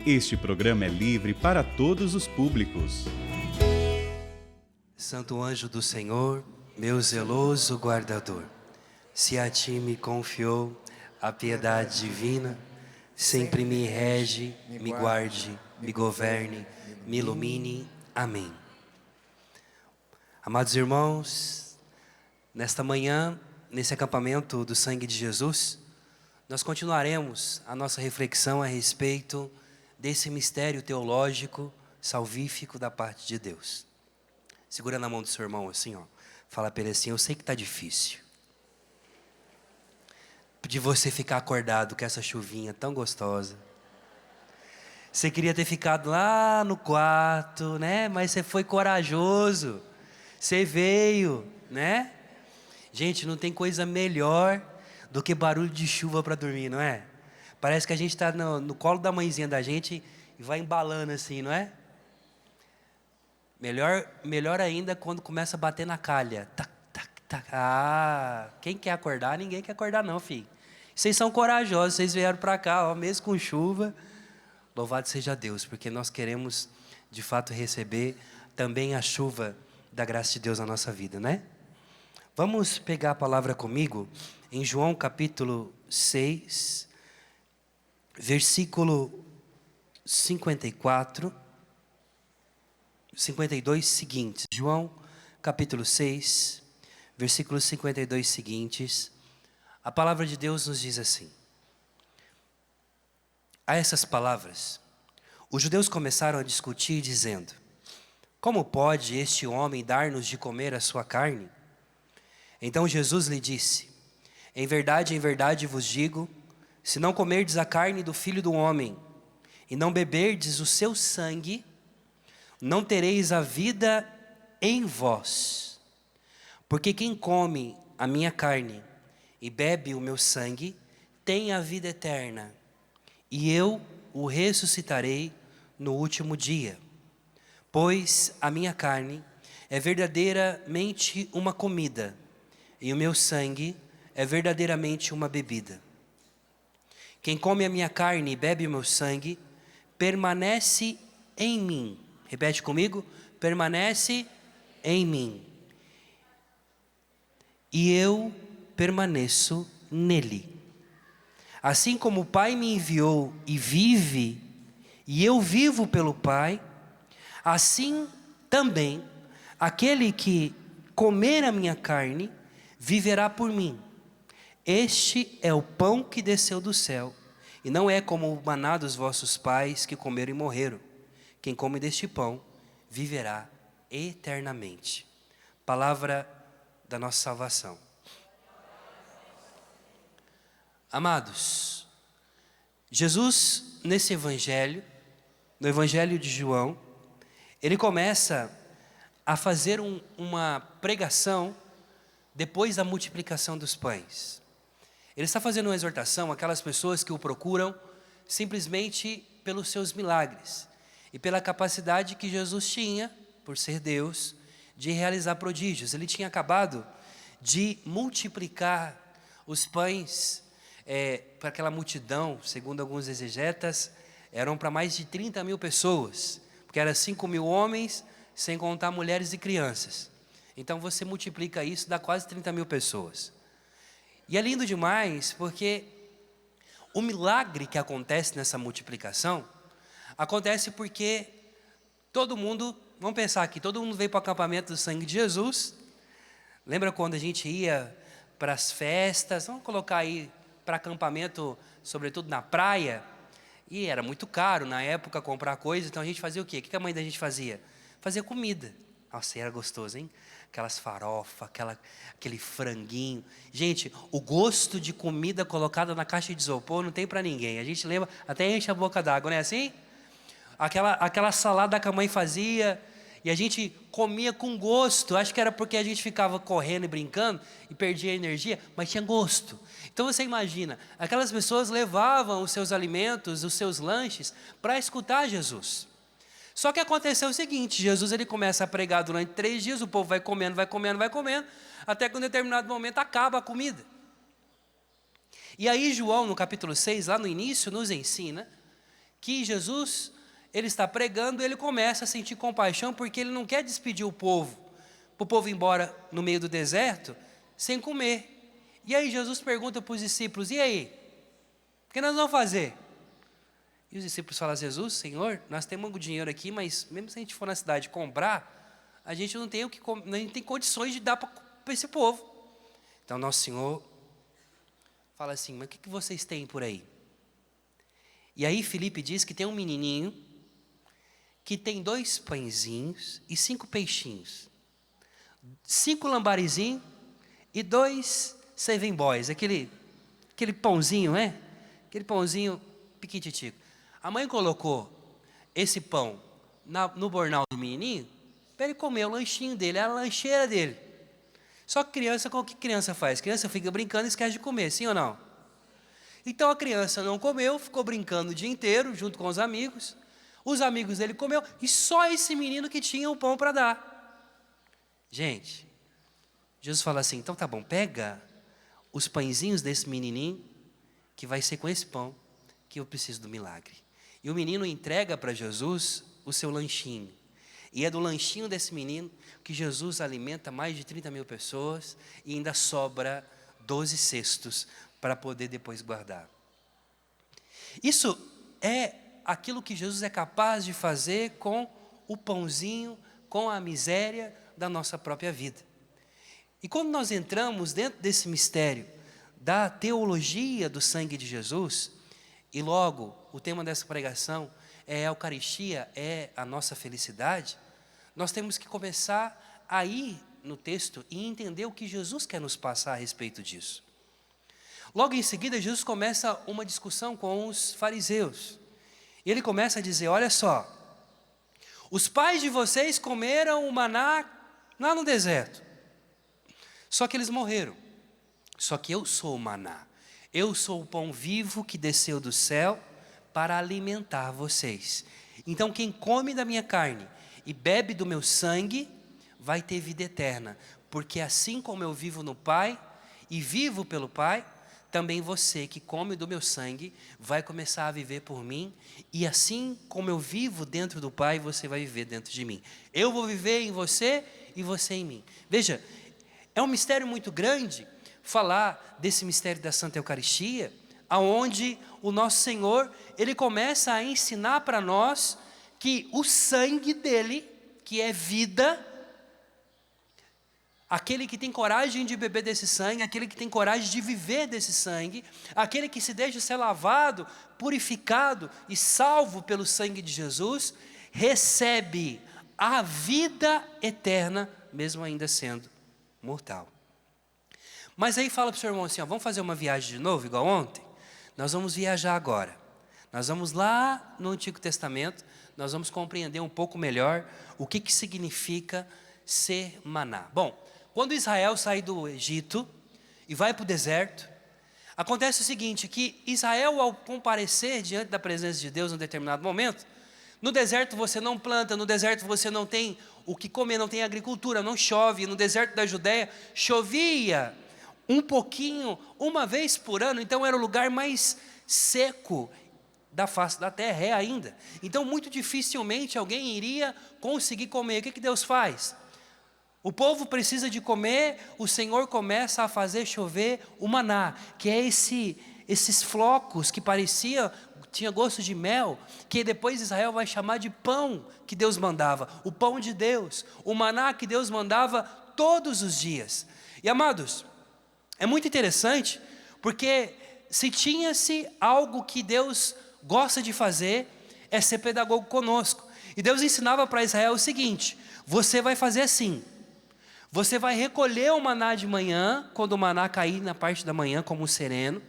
Este programa é livre para todos os públicos. Santo anjo do Senhor, meu zeloso guardador, se a ti me confiou a piedade divina, sempre me rege, me guarde, me governe, me ilumine. Amém. Amados irmãos, nesta manhã, nesse acampamento do sangue de Jesus, nós continuaremos a nossa reflexão a respeito desse mistério teológico, salvífico da parte de Deus. Segura na mão do seu irmão assim, ó. Fala para ele assim: eu sei que está difícil de você ficar acordado com essa chuvinha tão gostosa. Você queria ter ficado lá no quarto, né? Mas você foi corajoso. Você veio, né? Gente, não tem coisa melhor do que barulho de chuva para dormir, não é? Parece que a gente está no colo da mãezinha da gente e vai embalando assim, não é? Melhor ainda quando começa a bater na calha. Tac, tac, tac. Ah, quem quer acordar? Ninguém quer acordar não, filho. Vocês são corajosos, vocês vieram para cá, ó, mesmo com chuva. Louvado seja Deus, porque nós queremos, de fato, receber também a chuva da graça de Deus na nossa vida, né? Vamos pegar a palavra comigo em João capítulo 6, versículo 52 seguintes. João capítulo 6, versículos 52 seguintes. A palavra de Deus nos diz assim: a essas palavras, os judeus começaram a discutir, dizendo: como pode este homem dar-nos de comer a sua carne? Então Jesus lhe disse: em verdade vos digo, se não comerdes a carne do Filho do Homem, e não beberdes o seu sangue, não tereis a vida em vós. Porque quem come a minha carne e bebe o meu sangue, tem a vida eterna, e eu o ressuscitarei no último dia. Pois a minha carne é verdadeiramente uma comida, e o meu sangue é verdadeiramente uma bebida. Quem come a minha carne e bebe o meu sangue, permanece em mim. Repete comigo: permanece em mim. E eu permaneço nele. Assim como o Pai me enviou e vive, e eu vivo pelo Pai, assim também aquele que comer a minha carne viverá por mim. Este é o pão que desceu do céu, e não é como o maná dos vossos pais que comeram e morreram. Quem come deste pão viverá eternamente. Palavra da nossa salvação. Amados, Jesus nesse evangelho, no evangelho de João, ele começa a fazer uma pregação depois da multiplicação dos pães. Ele está fazendo uma exortação àquelas pessoas que o procuram simplesmente pelos seus milagres e pela capacidade que Jesus tinha, por ser Deus, de realizar prodígios. Ele tinha acabado de multiplicar os pães para aquela multidão, segundo alguns exegetas, eram para mais de 30 mil pessoas, porque eram 5 mil homens, sem contar mulheres e crianças. Então você multiplica isso, dá quase 30 mil pessoas. E é lindo demais, porque o milagre que acontece nessa multiplicação, acontece porque todo mundo, vamos pensar aqui, todo mundo veio para o acampamento do sangue de Jesus. Lembra quando a gente ia para as festas, vamos colocar aí para acampamento, sobretudo na praia, e era muito caro na época comprar coisa, então a gente fazia o quê? O que a mãe da gente fazia? Fazia comida. Nossa, era gostoso, hein? Aquelas farofas, aquele franguinho. Gente, o gosto de comida colocada na caixa de isopor não tem para ninguém. A gente lembra, até enche a boca d'água, não é assim? Aquela salada que a mãe fazia, e a gente comia com gosto. Acho que era porque a gente ficava correndo e brincando e perdia a energia, mas tinha gosto. Então você imagina, aquelas pessoas levavam os seus alimentos, os seus lanches, para escutar Jesus. Só que aconteceu o seguinte: Jesus ele começa a pregar durante 3 dias, o povo vai comendo, até que em um determinado momento acaba a comida. E aí João, no capítulo 6, lá no início, nos ensina que Jesus, ele está pregando, ele começa a sentir compaixão, porque ele não quer despedir o povo, para o povo ir embora no meio do deserto, sem comer. E aí Jesus pergunta para os discípulos, e aí? O que nós vamos fazer? E os discípulos falam, Jesus, Senhor, nós temos o dinheiro aqui, mas mesmo se a gente for na cidade comprar, a gente não tem o que a gente tem condições de dar para esse povo. Então nosso Senhor fala assim, mas o que vocês têm por aí? E aí Filipe diz que tem um menininho que tem 2 pãezinhos e 5 peixinhos, 5 lambarizinhos e 2 Seven Boys, aquele pãozinho, né? Aquele pãozinho piquititico. A mãe colocou esse pão no bornal do menininho para ele comer o lanchinho dele, a lancheira dele. Só que criança, o que criança faz? Criança fica brincando e esquece de comer, sim ou não? Então a criança não comeu, ficou brincando o dia inteiro junto com os amigos dele comeu, e só esse menino que tinha o pão para dar. Gente, Jesus fala assim, então tá bom, pega os pãezinhos desse menininho, que vai ser com esse pão que eu preciso do milagre. E o menino entrega para Jesus o seu lanchinho. E é do lanchinho desse menino que Jesus alimenta mais de 30 mil pessoas e ainda sobra 12 cestos para poder depois guardar. Isso é aquilo que Jesus é capaz de fazer com o pãozinho, com a miséria da nossa própria vida. E quando nós entramos dentro desse mistério da teologia do sangue de Jesus, e logo o tema dessa pregação é a Eucaristia, é a nossa felicidade, nós temos que começar a ir no texto e entender o que Jesus quer nos passar a respeito disso. Logo em seguida, Jesus começa uma discussão com os fariseus. E ele começa a dizer, olha só, os pais de vocês comeram o maná lá no deserto. Só que eles morreram. Só que eu sou o maná. Eu sou o pão vivo que desceu do céu para alimentar vocês. Então quem come da minha carne e bebe do meu sangue, vai ter vida eterna. Porque assim como eu vivo no Pai e vivo pelo Pai, também você que come do meu sangue vai começar a viver por mim. E assim como eu vivo dentro do Pai, você vai viver dentro de mim. Eu vou viver em você e você em mim. Veja, é um mistério muito grande falar desse mistério da Santa Eucaristia, aonde o nosso Senhor, ele começa a ensinar para nós que o sangue dele, que é vida, aquele que tem coragem de beber desse sangue, aquele que tem coragem de viver desse sangue, aquele que se deixa ser lavado, purificado e salvo pelo sangue de Jesus, recebe a vida eterna, mesmo ainda sendo mortal. Mas aí fala para o seu irmão assim, ó, vamos fazer uma viagem de novo, igual ontem? Nós vamos viajar agora. Nós vamos lá no Antigo Testamento, nós vamos compreender um pouco melhor o que significa ser maná. Bom, quando Israel sai do Egito e vai para o deserto, acontece o seguinte, que Israel, ao comparecer diante da presença de Deus em um determinado momento, no deserto você não planta, no deserto você não tem o que comer, não tem agricultura, não chove. No deserto da Judéia chovia um pouquinho, uma vez por ano, então era o lugar mais seco da face da terra, ainda. Então muito dificilmente alguém iria conseguir comer. O que Deus faz? O povo precisa de comer, o Senhor começa a fazer chover o maná, que é esses flocos que tinha gosto de mel, que depois Israel vai chamar de pão que Deus mandava, o pão de Deus, o maná que Deus mandava todos os dias. E amados, é muito interessante, porque se tinha-se algo que Deus gosta de fazer, é ser pedagogo conosco. E Deus ensinava para Israel o seguinte, você vai fazer assim, você vai recolher o maná de manhã, quando o maná cair na parte da manhã como um sereno,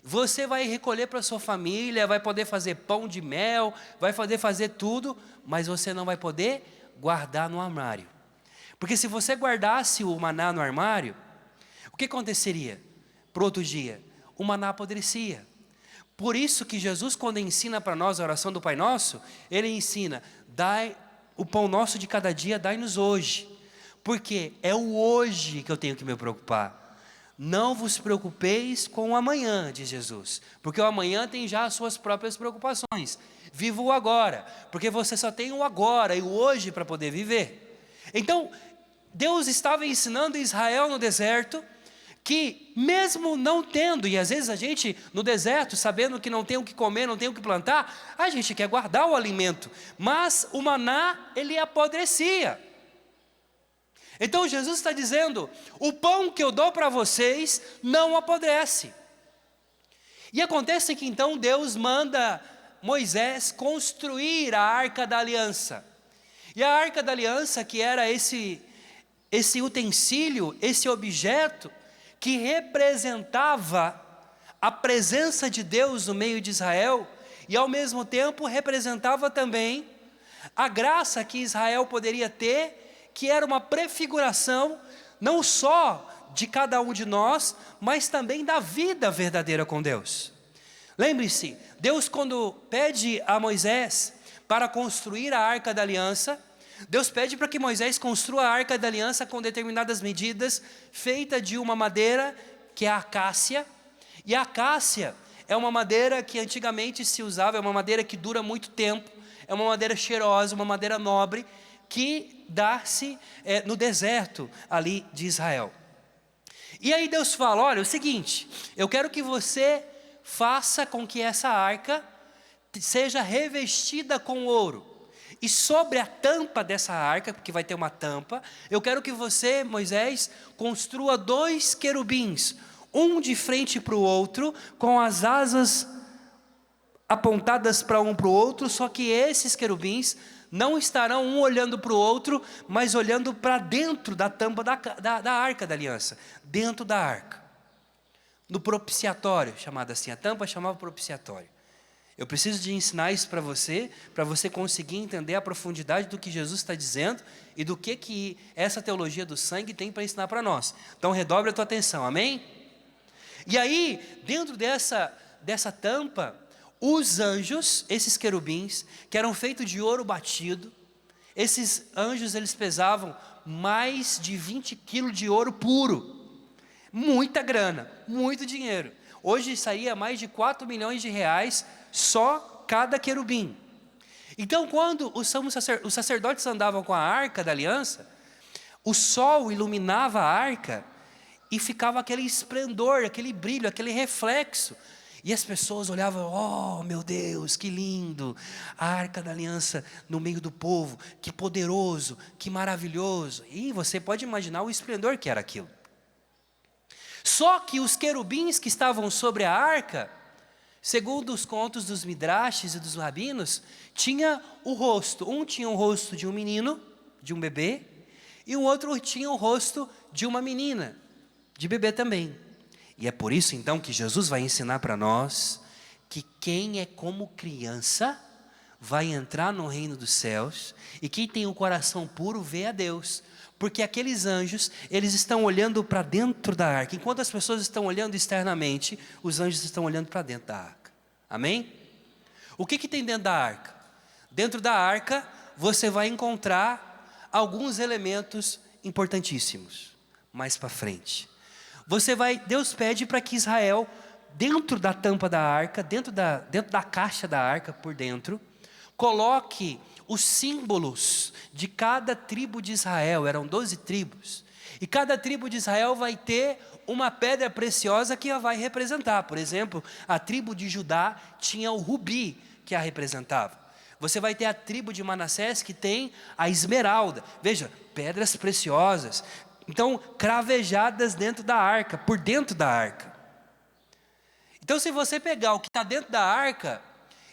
você vai recolher para sua família, vai poder fazer pão de mel, vai poder fazer tudo, mas você não vai poder guardar no armário. Porque se você guardasse o maná no armário, o que aconteceria? Para outro dia, o maná apodrecia. Por isso que Jesus, quando ensina para nós a oração do Pai Nosso, ele ensina, dai o pão nosso de cada dia, dai-nos hoje. Porque é o hoje que eu tenho que me preocupar. Não vos preocupeis com o amanhã, diz Jesus, porque o amanhã tem já as suas próprias preocupações. Viva o agora, porque você só tem o agora e o hoje para poder viver. Então, Deus estava ensinando Israel no deserto, que mesmo não tendo, e às vezes a gente no deserto, sabendo que não tem o que comer, não tem o que plantar, a gente quer guardar o alimento, mas o maná, ele apodrecia. Então Jesus está dizendo, o pão que eu dou para vocês não apodrece. E acontece que então Deus manda Moisés construir a Arca da Aliança. E a Arca da Aliança, que era esse utensílio, esse objeto, que representava a presença de Deus no meio de Israel, e ao mesmo tempo representava também a graça que Israel poderia ter, que era uma prefiguração, não só de cada um de nós, mas também da vida verdadeira com Deus. Lembre-se, Deus quando pede a Moisés para construir a Arca da Aliança, Deus pede para que Moisés construa a Arca da Aliança com determinadas medidas, feita de uma madeira que é a acácia, e a acácia é uma madeira que antigamente se usava, é uma madeira que dura muito tempo, é uma madeira cheirosa, uma madeira nobre, que dá-se no deserto ali de Israel. E aí Deus fala, olha, é o seguinte, eu quero que você faça com que essa arca seja revestida com ouro. E sobre a tampa dessa arca, porque vai ter uma tampa, eu quero que você, Moisés, construa 2 querubins, um de frente para o outro, com as asas apontadas para um para o outro, só que esses querubins não estarão um olhando para o outro, mas olhando para dentro da tampa da Arca da Aliança, dentro da arca, no propiciatório, chamado assim, a tampa chamava propiciatório. Eu preciso de ensinar isso para você conseguir entender a profundidade do que Jesus está dizendo e do que essa teologia do sangue tem para ensinar para nós. Então redobre a tua atenção, amém? E aí, dentro dessa tampa, os anjos, esses querubins, que eram feitos de ouro batido, esses anjos eles pesavam mais de 20 quilos de ouro puro, muita grana, muito dinheiro. Hoje sairia mais de 4 milhões de reais só cada querubim. Então quando os sacerdotes andavam com a Arca da Aliança, o sol iluminava a arca e ficava aquele esplendor, aquele brilho, aquele reflexo. E as pessoas olhavam, oh meu Deus, que lindo, a Arca da Aliança no meio do povo, que poderoso, que maravilhoso. E você pode imaginar o esplendor que era aquilo. Só que os querubins que estavam sobre a arca, segundo os contos dos midrashes e dos rabinos, tinha o rosto. Um tinha o rosto de um menino, de um bebê, e o outro tinha o rosto de uma menina, de bebê também. E é por isso então que Jesus vai ensinar para nós que quem é como criança vai entrar no reino dos céus, e quem tem o coração puro vê a Deus. Porque aqueles anjos, eles estão olhando para dentro da arca. Enquanto as pessoas estão olhando externamente, os anjos estão olhando para dentro da arca. Amém? O que tem dentro da arca? Dentro da arca, você vai encontrar alguns elementos importantíssimos. Mais para frente. Deus pede para que Israel, dentro da tampa da arca, dentro da caixa da arca, por dentro, coloque os símbolos de cada tribo de Israel. Eram 12 tribos, e cada tribo de Israel vai ter uma pedra preciosa que a vai representar. Por exemplo, a tribo de Judá tinha o rubi, que a representava. Você vai ter a tribo de Manassés, que tem a esmeralda. Veja, pedras preciosas, então cravejadas dentro da arca, por dentro da arca. Então se você pegar o que está dentro da arca,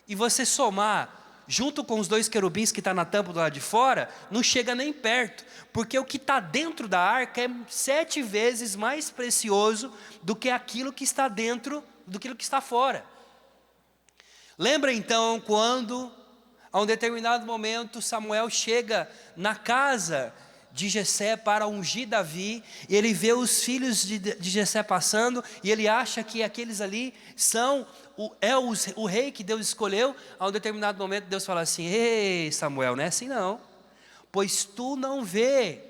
e você somar junto com os 2 querubins que está na tampa do lado de fora, não chega nem perto, porque o que está dentro da arca é 7 vezes mais precioso do que aquilo que está dentro, do que está fora. Lembra então quando, a um determinado momento, Samuel chega na casa de Jessé para ungir Davi, e ele vê os filhos de Jessé passando, e ele acha que aqueles ali são o rei que Deus escolheu. A um determinado momento Deus fala assim: ei Samuel, não é assim não, pois tu não vê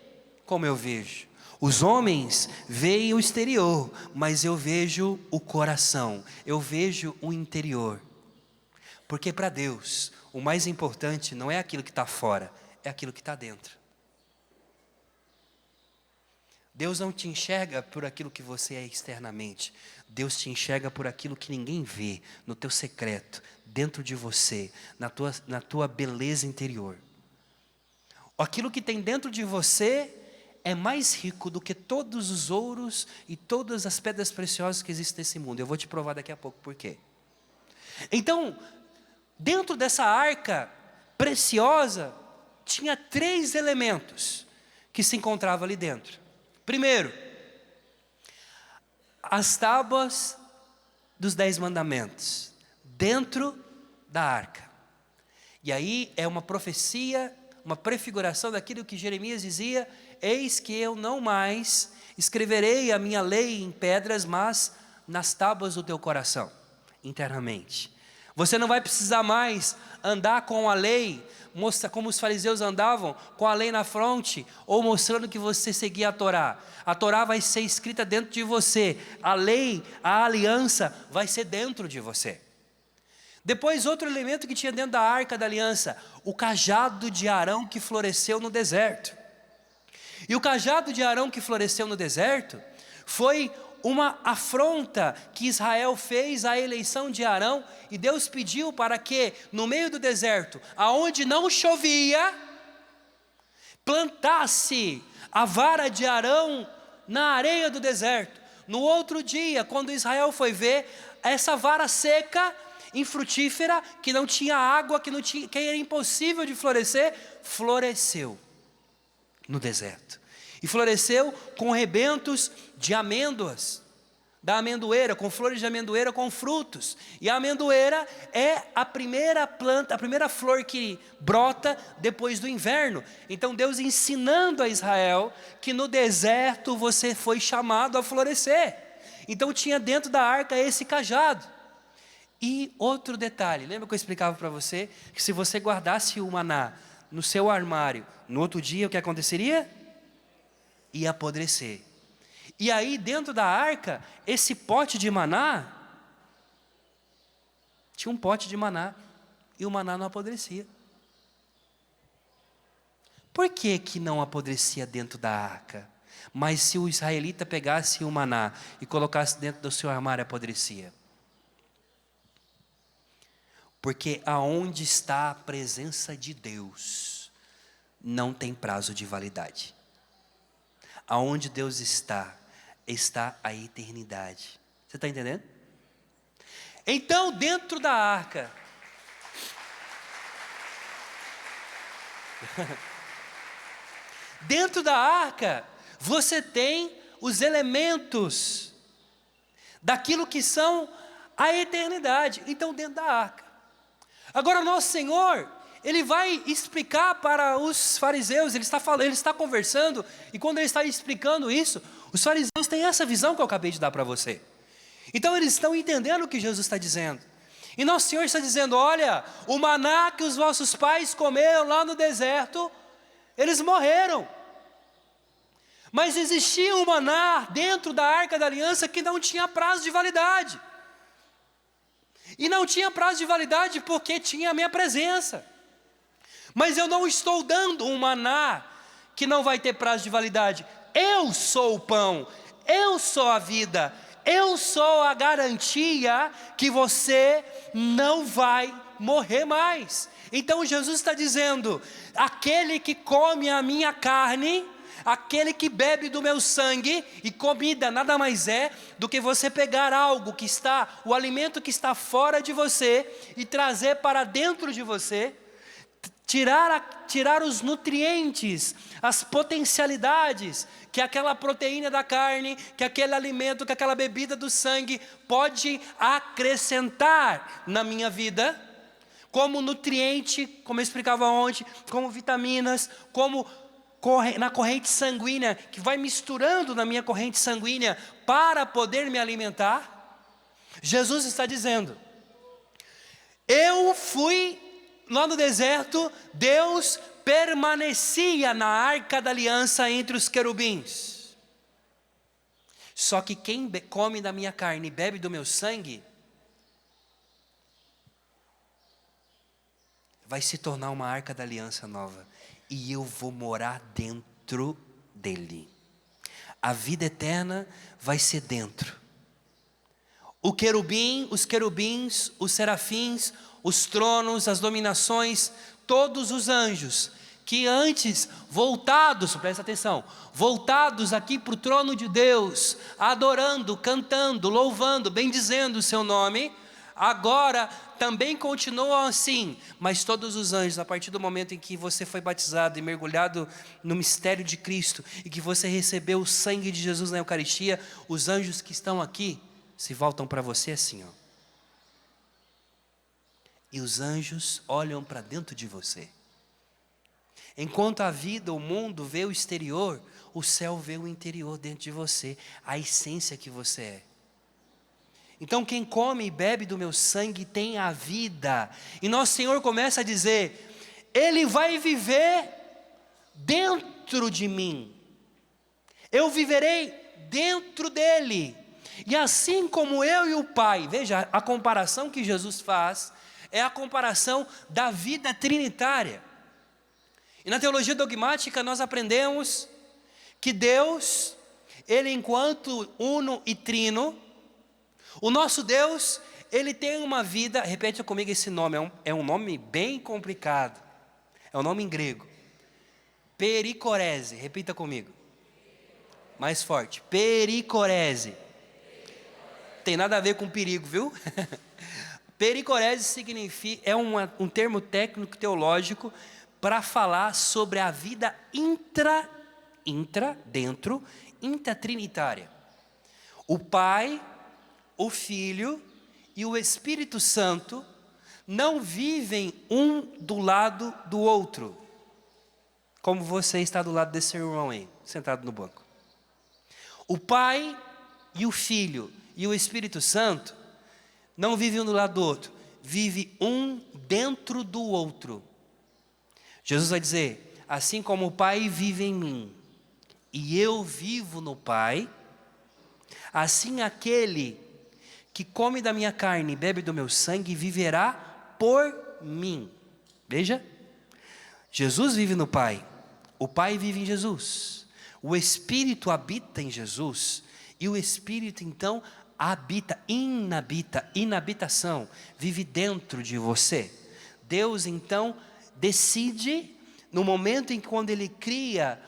como eu vejo. Os homens veem o exterior, mas eu vejo o coração, eu vejo o interior. Porque para Deus, o mais importante não é aquilo que está fora, é aquilo que está dentro. Deus não te enxerga por aquilo que você é externamente. Deus te enxerga por aquilo que ninguém vê, no teu secreto, dentro de você, na tua beleza interior. Aquilo que tem dentro de você é mais rico do que todos os ouros e todas as pedras preciosas que existem nesse mundo. Eu vou te provar daqui a pouco por quê. Então, dentro dessa arca preciosa, tinha 3 elementos que se encontravam ali dentro. Primeiro, as tábuas dos 10 mandamentos, dentro da arca. E aí é uma profecia, uma prefiguração daquilo que Jeremias dizia: eis que eu não mais escreverei a minha lei em pedras, mas nas tábuas do teu coração, internamente. Você não vai precisar mais andar com a lei, mostra como os fariseus andavam, com a lei na fronte, ou mostrando que você seguia a Torá. A Torá vai ser escrita dentro de você, a lei, a aliança vai ser dentro de você. Depois, outro elemento que tinha dentro da arca da aliança, o cajado de Arão que floresceu no deserto. E o cajado de Arão que floresceu no deserto foi uma afronta que Israel fez à eleição de Arão, e Deus pediu para que no meio do deserto, aonde não chovia, plantasse a vara de Arão na areia do deserto. No outro dia, quando Israel foi ver, essa vara seca, infrutífera, que não tinha água, que era impossível de florescer, floresceu no deserto. E floresceu com rebentos de amêndoas, da amendoeira, com flores de amendoeira com frutos. E a amendoeira é a primeira planta, a primeira flor que brota depois do inverno. Então Deus ensinando a Israel que no deserto você foi chamado a florescer. Então tinha dentro da arca esse cajado. E outro detalhe, lembra que eu explicava para você que se você guardasse o maná no seu armário, no outro dia o que aconteceria? Ia apodrecer. E aí dentro da arca, esse pote de maná, tinha um pote de maná, e o maná não apodrecia. Por que que não apodrecia dentro da arca? Mas se o israelita pegasse o maná e colocasse dentro do seu armário, apodrecia. Porque aonde está a presença de Deus, não tem prazo de validade. Aonde Deus está a eternidade. Você está entendendo? Então, dentro da arca, dentro da arca, você tem os elementos daquilo que são a eternidade. Então, dentro da arca. Agora, nosso Senhor, Ele vai explicar para os fariseus, Ele está conversando, e quando Ele está explicando isso, os fariseus têm essa visão que eu acabei de dar para você. Então eles estão entendendo o que Jesus está dizendo. E nosso Senhor está dizendo: olha, o maná que os vossos pais comeram lá no deserto, eles morreram. Mas existia um maná dentro da arca da aliança que não tinha prazo de validade. E não tinha prazo de validade porque tinha a minha presença. Mas eu não estou dando um maná que não vai ter prazo de validade. Eu sou o pão, eu sou a vida, eu sou a garantia que você não vai morrer mais. Então Jesus está dizendo: aquele que come a minha carne, aquele que bebe do meu sangue, e comida nada mais é do que você pegar algo que está, o alimento que está fora de você, e trazer para dentro de você, tirar os nutrientes, as potencialidades que aquela proteína da carne, que aquele alimento, que aquela bebida do sangue pode acrescentar na minha vida, como nutriente, como eu explicava ontem, como vitaminas, como na corrente sanguínea, que vai misturando na minha corrente sanguínea para poder me alimentar. Jesus está dizendo: eu fui lá no deserto, Deus permanecia na arca da aliança entre os querubins. Só que quem come da minha carne e bebe do meu sangue, vai se tornar uma arca da aliança nova. E eu vou morar dentro dele. A vida eterna vai ser dentro. Os querubins, os serafins, os tronos, as dominações, todos os anjos que antes voltados, presta atenção, voltados aqui para o trono de Deus, adorando, cantando, louvando, bendizendo o seu nome, agora também continuam assim, mas todos os anjos, a partir do momento em que você foi batizado e mergulhado no mistério de Cristo, e que você recebeu o sangue de Jesus na Eucaristia, os anjos que estão aqui, se voltam para você assim, ó. E os anjos olham para dentro de você. Enquanto a vida, o mundo vê o exterior, o céu vê o interior dentro de você, a essência que você é. Então quem come e bebe do meu sangue tem a vida. E nosso Senhor começa a dizer, Ele vai viver dentro de mim. Eu viverei dentro dEle. E assim como eu e o Pai, veja, a comparação que Jesus faz, é a comparação da vida trinitária. E na teologia dogmática nós aprendemos que Deus, Ele enquanto uno e trino, o nosso Deus, Ele tem uma vida, repete comigo esse nome, é um nome bem complicado, é um nome em grego, pericorese, repita comigo, mais forte, pericorese, tem nada a ver com perigo, viu? Pericorese significa, é um termo técnico teológico para falar sobre a vida intratrinitária. O Pai, o Filho e o Espírito Santo não vivem um do lado do outro, como você está do lado desse irmão aí, sentado no banco. O Pai e o Filho e o Espírito Santo não vivem um do lado do outro, vive um dentro do outro. Jesus vai dizer, assim como o Pai vive em mim, e eu vivo no Pai, assim aquele que come da minha carne e bebe do meu sangue, viverá por mim. Veja, Jesus vive no Pai, o Pai vive em Jesus, o Espírito habita em Jesus, e o Espírito então inabitação, vive dentro de você. Deus então decide, no momento em que quando Ele cria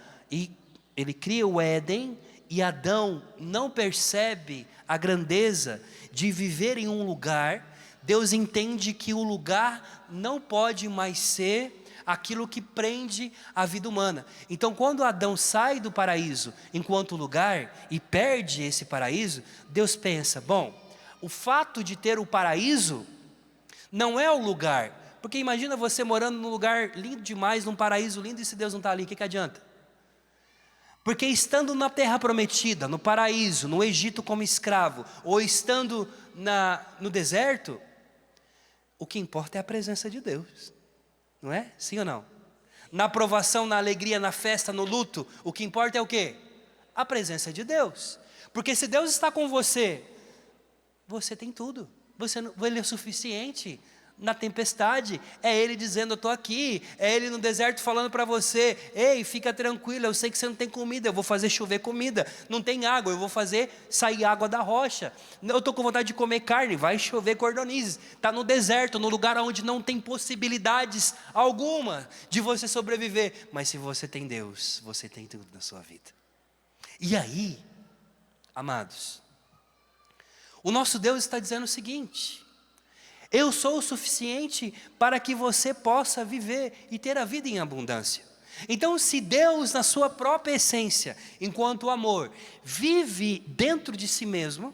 o Éden, e Adão não percebe a grandeza de viver em um lugar, Deus entende que o lugar não pode mais ser aquilo que prende a vida humana. Então quando Adão sai do paraíso enquanto lugar e perde esse paraíso, Deus pensa, bom, o fato de ter o paraíso não é o lugar, porque imagina você morando num lugar lindo demais, num paraíso lindo, e se Deus não está ali, o que adianta? Porque estando na terra prometida, no paraíso, no Egito como escravo, ou estando no deserto, o que importa é a presença de Deus, não é? Sim ou não? Na provação, na alegria, na festa, no luto, o que importa é o quê? A presença de Deus. Porque se Deus está com você, você tem tudo. Ele é suficiente. Na tempestade, é Ele dizendo, eu estou aqui. É Ele no deserto falando para você, ei, fica tranquilo, eu sei que você não tem comida, eu vou fazer chover comida. Não tem água, eu vou fazer sair água da rocha. Eu estou com vontade de comer carne, vai chover cordonizes. Está no deserto, no lugar onde não tem possibilidades alguma de você sobreviver. Mas se você tem Deus, você tem tudo na sua vida. E aí, amados, o nosso Deus está dizendo o seguinte, eu sou o suficiente para que você possa viver e ter a vida em abundância. Então, se Deus, na sua própria essência, enquanto amor, vive dentro de si mesmo,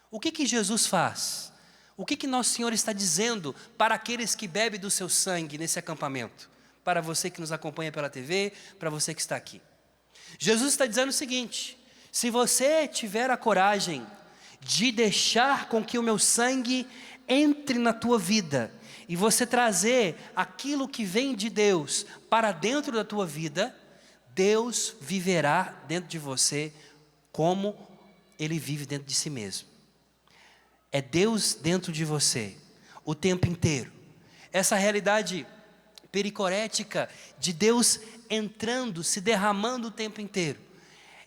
o que Jesus faz? O que Nosso Senhor está dizendo para aqueles que bebem do seu sangue nesse acampamento? Para você que nos acompanha pela TV, para você que está aqui. Jesus está dizendo o seguinte, se você tiver a coragem de deixar com que o meu sangue entre na tua vida, e você trazer aquilo que vem de Deus para dentro da tua vida, Deus viverá dentro de você como Ele vive dentro de si mesmo. É Deus dentro de você o tempo inteiro. essa realidade pericorética de Deus entrando, se derramando o tempo inteiro.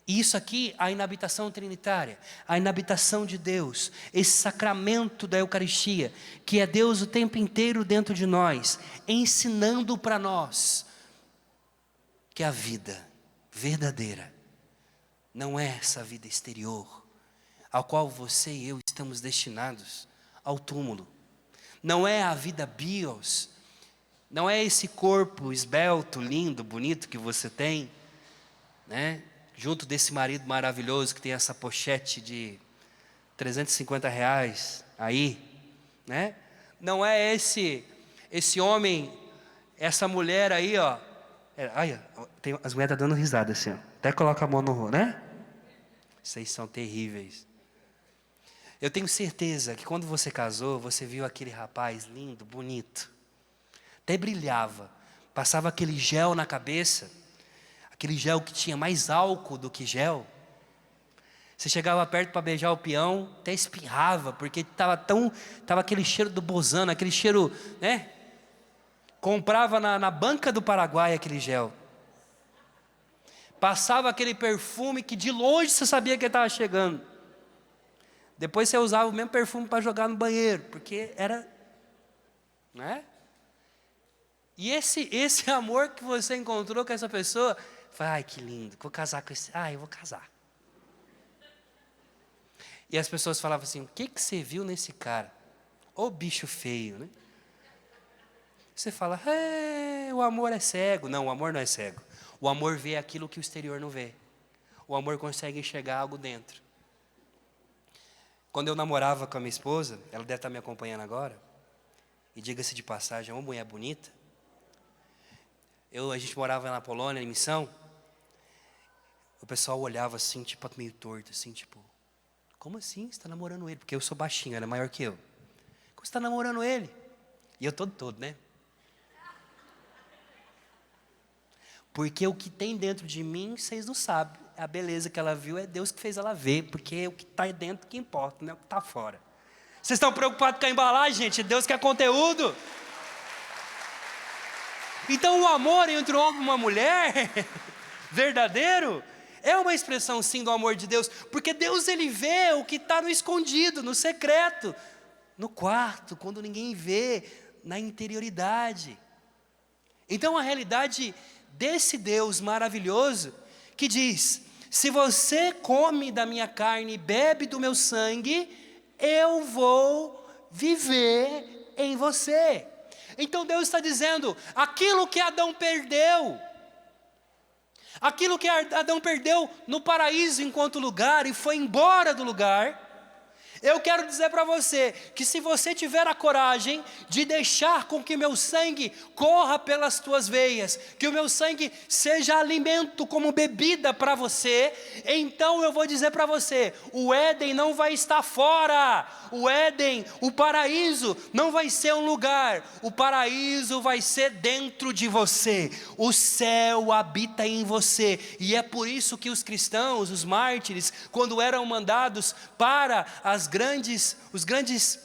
E isso aqui, a inabitação trinitária, a inabitação de Deus, esse sacramento da Eucaristia, que é Deus o tempo inteiro dentro de nós, ensinando para nós que a vida verdadeira não é essa vida exterior, ao qual você e eu estamos destinados ao túmulo. Não é a vida bios, não é esse corpo esbelto, lindo, bonito que você tem, né? Junto desse marido maravilhoso que tem essa pochete de R$350 aí, né? Não é esse homem, essa mulher aí, ó. Olha, as mulheres estão dando risada assim, ó. Até coloca a mão no rosto, né? Vocês são terríveis. Eu tenho certeza que quando você casou, você viu aquele rapaz lindo, bonito. Até brilhava. Passava aquele gel na cabeça. Aquele gel que tinha mais álcool do que gel. Você chegava perto para beijar o peão, até espirrava, porque estava aquele cheiro do bozano, aquele cheiro, né? Comprava na banca do Paraguai aquele gel. Passava aquele perfume que de longe você sabia que ele estava chegando. Depois você usava o mesmo perfume para jogar no banheiro, porque era, né? E esse amor que você encontrou com essa pessoa, ai, que lindo, vou casar com esse, eu vou casar. E as pessoas falavam assim, o que você viu nesse cara? Ô bicho feio, né? Você fala, o amor é cego. Não, o amor não é cego. O amor vê aquilo que o exterior não vê. O amor consegue enxergar algo dentro. Quando eu namorava com a minha esposa, ela deve estar me acompanhando agora, e diga-se de passagem, uma mulher bonita. A gente morava na Polônia, em missão. O pessoal olhava assim, tipo, meio torto, assim, tipo, como assim? Você está namorando ele? Porque eu sou baixinho, ela é maior que eu. Como você está namorando ele? E eu todo, né? Porque o que tem dentro de mim, vocês não sabem. A beleza que ela viu é Deus que fez ela ver, porque o que está dentro que importa, não é o que está fora. Vocês estão preocupados com a embalagem, gente? Deus quer conteúdo. Então o amor entre um homem e uma mulher, verdadeiro, é uma expressão sim do amor de Deus, porque Deus ele vê o que está no escondido, no secreto, no quarto, quando ninguém vê, na interioridade. Então a realidade desse Deus maravilhoso, que diz, se você come da minha carne e bebe do meu sangue, eu vou viver em você. Então Deus está dizendo, aquilo que Adão perdeu no paraíso enquanto lugar e foi embora do lugar, eu quero dizer para você, que se você tiver a coragem de deixar com que meu sangue corra pelas tuas veias, que o meu sangue seja alimento como bebida para você, então eu vou dizer para você, o Éden não vai estar fora, o Éden, o paraíso não vai ser um lugar, o paraíso vai ser dentro de você, o céu habita em você, e é por isso que os cristãos, os mártires, quando eram mandados para os grandes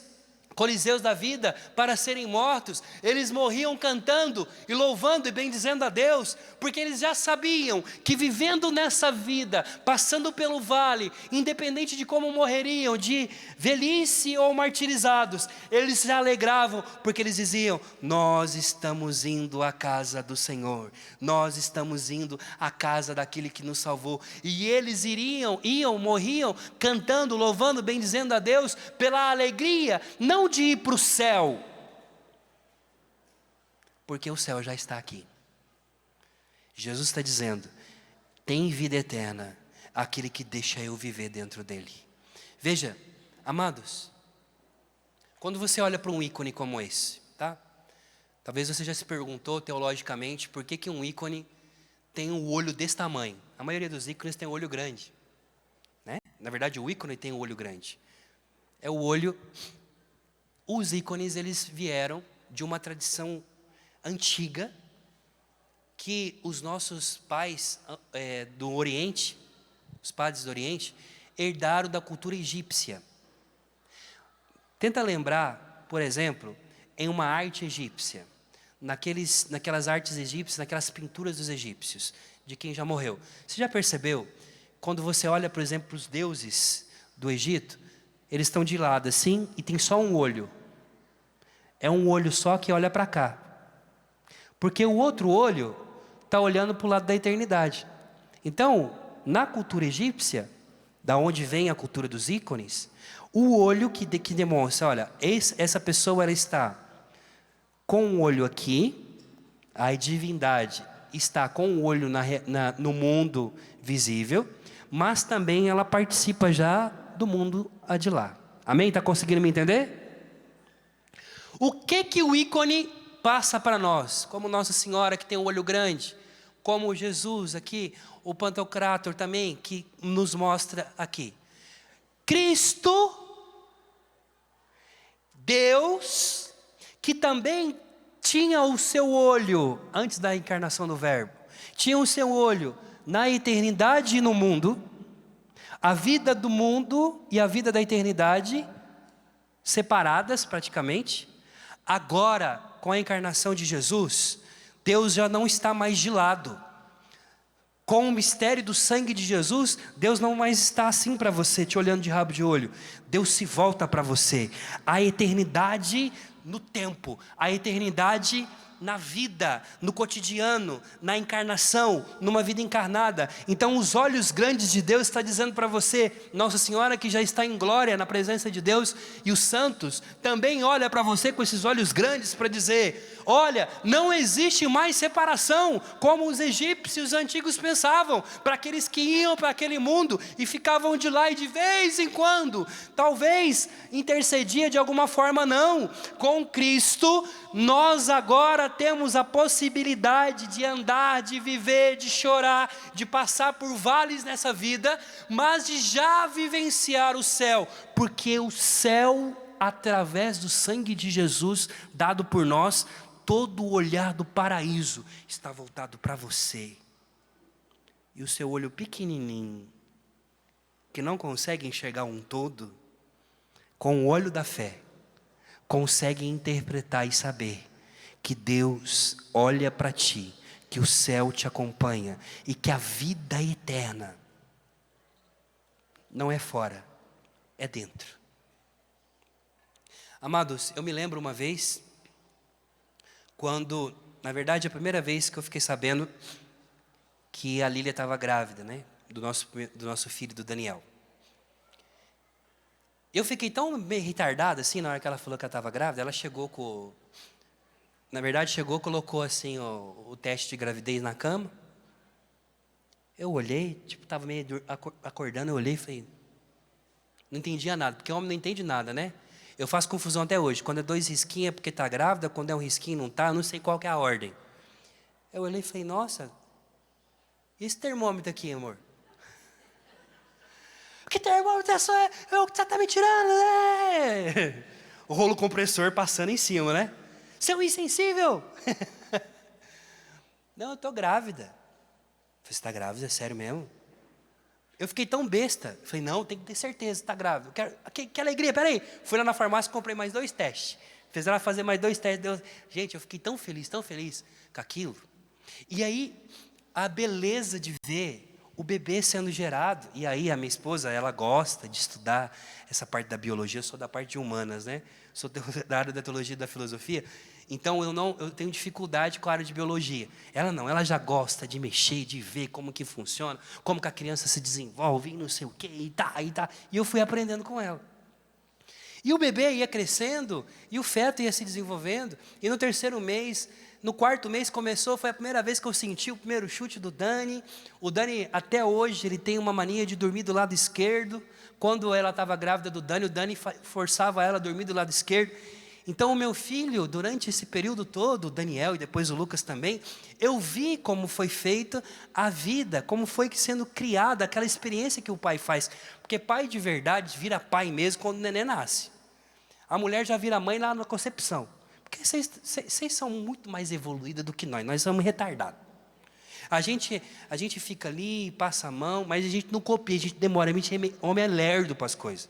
coliseus da vida, para serem mortos, eles morriam cantando e louvando e bendizendo a Deus, porque eles já sabiam que vivendo nessa vida, passando pelo vale, independente de como morreriam, de velhice ou martirizados, eles se alegravam, porque eles diziam, nós estamos indo à casa do Senhor, nós estamos indo à casa daquele que nos salvou, e eles morriam cantando, louvando, bendizendo a Deus, pela alegria, não de ir para o céu, porque o céu já está aqui. Jesus está dizendo, tem vida eterna, aquele que deixa eu viver dentro dele. Veja, amados, quando você olha para um ícone como esse, tá? Talvez você já se perguntou teologicamente, por que um ícone tem um olho desse tamanho? A maioria dos ícones tem um olho grande, né? Na verdade o ícone tem um olho grande, é o olho. Os ícones, eles vieram de uma tradição antiga, que os nossos pais do Oriente, os padres do Oriente, herdaram da cultura egípcia. Tenta lembrar, por exemplo, em uma arte egípcia, naquelas artes egípcias, naquelas pinturas dos egípcios, de quem já morreu. Você já percebeu, quando você olha, por exemplo, os deuses do Egito, eles estão de lado assim, e tem só um olho. É um olho só que olha para cá. Porque o outro olho está olhando para o lado da eternidade. Então, na cultura egípcia, da onde vem a cultura dos ícones, o olho que demonstra, olha, essa pessoa ela está com um olho aqui, a divindade está com o olho no mundo visível, mas também ela participa já do mundo de lá. Amém? Está conseguindo me entender? O que o ícone passa para nós? Como Nossa Senhora que tem um olho grande, como Jesus aqui, o Pantocrator também, que nos mostra aqui. Cristo, Deus, que também tinha o seu olho, antes da encarnação do Verbo, tinha o seu olho na eternidade e no mundo, a vida do mundo e a vida da eternidade, separadas praticamente. Agora, com a encarnação de Jesus, Deus já não está mais de lado. Com o mistério do sangue de Jesus, Deus não mais está assim para você, te olhando de rabo de olho. Deus se volta para você. A eternidade no tempo, a eternidade na vida, no cotidiano, na encarnação, numa vida encarnada. Então os olhos grandes de Deus está dizendo para você, Nossa Senhora que já está em glória na presença de Deus, e os santos também olha para você com esses olhos grandes para dizer, olha, não existe mais separação, como os egípcios antigos pensavam, para aqueles que iam para aquele mundo e ficavam de lá e de vez em quando, talvez intercedia de alguma forma. Não, com Cristo nós agora temos a possibilidade de andar, de viver, de chorar, de passar por vales nessa vida, mas de já vivenciar o céu, porque o céu, através do sangue de Jesus dado por nós, todo o olhar do paraíso está voltado para você. E o seu olho pequenininho, que não consegue enxergar um todo, com o olho da fé, consegue interpretar e saber que Deus olha para ti, que o céu te acompanha e que a vida eterna não é fora, é dentro. Amados, eu me lembro uma vez, quando, na verdade, a primeira vez que eu fiquei sabendo que a Lília estava grávida, né? Do nosso filho, do Daniel. Eu fiquei tão meio retardado assim, na hora que ela falou que ela estava grávida, ela chegou colocou assim o teste de gravidez na cama. Eu olhei, tipo, estava meio acordando, eu olhei e falei, não entendia nada, porque homem não entende nada, né? Eu faço confusão até hoje, quando é 2 risquinhos é porque está grávida, quando é um risquinho não está, eu não sei qual que é a ordem. Eu olhei e falei, nossa, e esse termômetro aqui, amor? Que termômetro é só? É o que você está me tirando, né? O rolo compressor passando em cima, né? Seu insensível! Não, eu estou grávida. Você está grávida? É sério mesmo? Eu fiquei tão besta. Falei, não, tem que ter certeza que está grávida. Que alegria, peraí. Fui lá na farmácia e comprei mais 2 testes. Fiz ela fazer mais 2 testes. Gente, eu fiquei tão feliz com aquilo. E aí, a beleza de ver o bebê sendo gerado. E aí a minha esposa, ela gosta de estudar essa parte da biologia. Eu sou da parte de humanas, né? Sou da área da teologia e da filosofia. Então eu tenho dificuldade com a área de biologia. Ela não, ela já gosta de mexer, de ver como que funciona, como que a criança se desenvolve, e não sei o quê, e tá. E eu fui aprendendo com ela. E o bebê ia crescendo, e o feto ia se desenvolvendo, e no 3º mês, no 4º mês foi a primeira vez que eu senti o primeiro chute do Dani. O Dani, até hoje, ele tem uma mania de dormir do lado esquerdo. Quando ela estava grávida do Dani, o Dani forçava ela a dormir do lado esquerdo. Então o meu filho, durante esse período todo, o Daniel e depois o Lucas também, eu vi como foi feita a vida, como foi sendo criada aquela experiência que o pai faz. Porque pai de verdade vira pai mesmo quando o neném nasce. A mulher já vira mãe lá na concepção. Porque vocês são muito mais evoluídas do que nós somos retardados. A gente fica ali, passa a mão, mas a gente não copia, a gente demora, homem é lerdo para as coisas.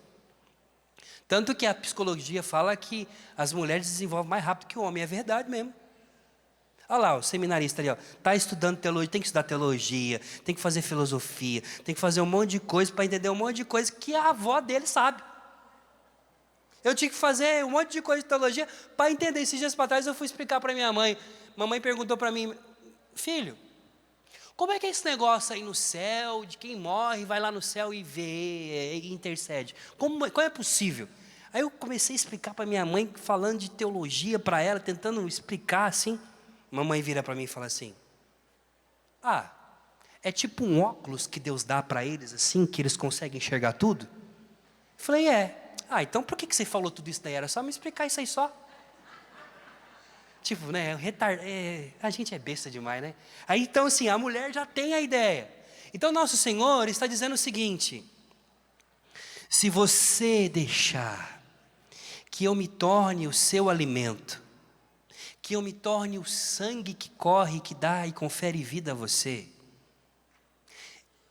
Tanto que a psicologia fala que as mulheres desenvolvem mais rápido que o homem. É verdade mesmo. Olha lá, o seminarista ali, está estudando teologia, tem que estudar teologia, tem que fazer filosofia, tem que fazer um monte de coisa para entender um monte de coisa que a avó dele sabe. Eu tinha que fazer um monte de coisa de teologia para entender. Esses dias para trás eu fui explicar para minha mãe. Mamãe perguntou para mim: filho, como é que é esse negócio aí no céu, de quem morre, vai lá no céu e vê, e intercede? Como é possível? Aí eu comecei a explicar para minha mãe, falando de teologia para ela, tentando explicar assim. Mamãe vira para mim e fala assim: é tipo um óculos que Deus dá para eles assim, que eles conseguem enxergar tudo? Eu falei: então por que você falou tudo isso daí? Era só me explicar isso aí só. Tipo, né, a gente é besta demais, né? Aí então assim, a mulher já tem a ideia. Então nosso Senhor está dizendo o seguinte: se você deixar que eu me torne o seu alimento, que eu me torne o sangue que corre, que dá e confere vida a você,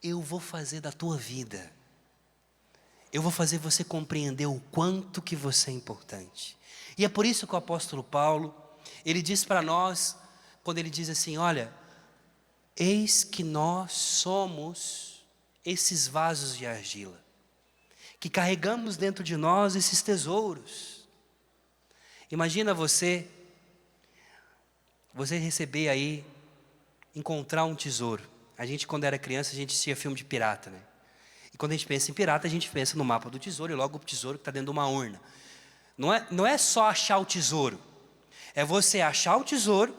eu vou fazer da tua vida, eu vou fazer você compreender o quanto que você é importante. E é por isso que o apóstolo Paulo, ele diz para nós, quando ele diz assim: olha, eis que nós somos esses vasos de argila, que carregamos dentro de nós esses tesouros. Imagina você receber aí, encontrar um tesouro. A gente, quando era criança, a gente assistia filme de pirata, né? E quando a gente pensa em pirata, a gente pensa no mapa do tesouro, e logo o tesouro que está dentro de uma urna. Não é só achar o tesouro, é você achar o tesouro,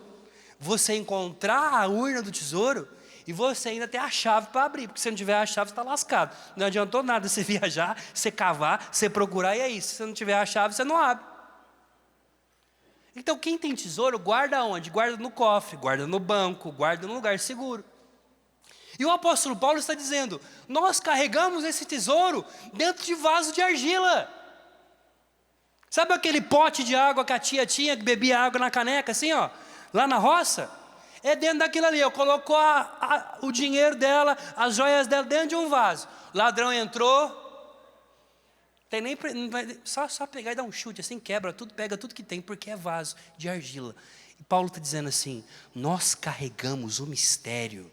você encontrar a urna do tesouro, e você ainda ter a chave para abrir, porque se não tiver a chave, você está lascado. Não adiantou nada você viajar, você cavar, você procurar, e é isso. Se você não tiver a chave, você não abre. Então quem tem tesouro, guarda onde? Guarda no cofre, guarda no banco, guarda num lugar seguro. E o apóstolo Paulo está dizendo: nós carregamos esse tesouro dentro de vaso de argila. Sabe aquele pote de água que a tia tinha, que bebia água na caneca, assim, lá na roça? É dentro daquilo ali, colocou o dinheiro dela, as joias dela dentro de um vaso. O ladrão entrou, tem nem, só pegar e dar um chute, assim, quebra tudo, pega tudo que tem, porque é vaso de argila. E Paulo está dizendo assim: nós carregamos o mistério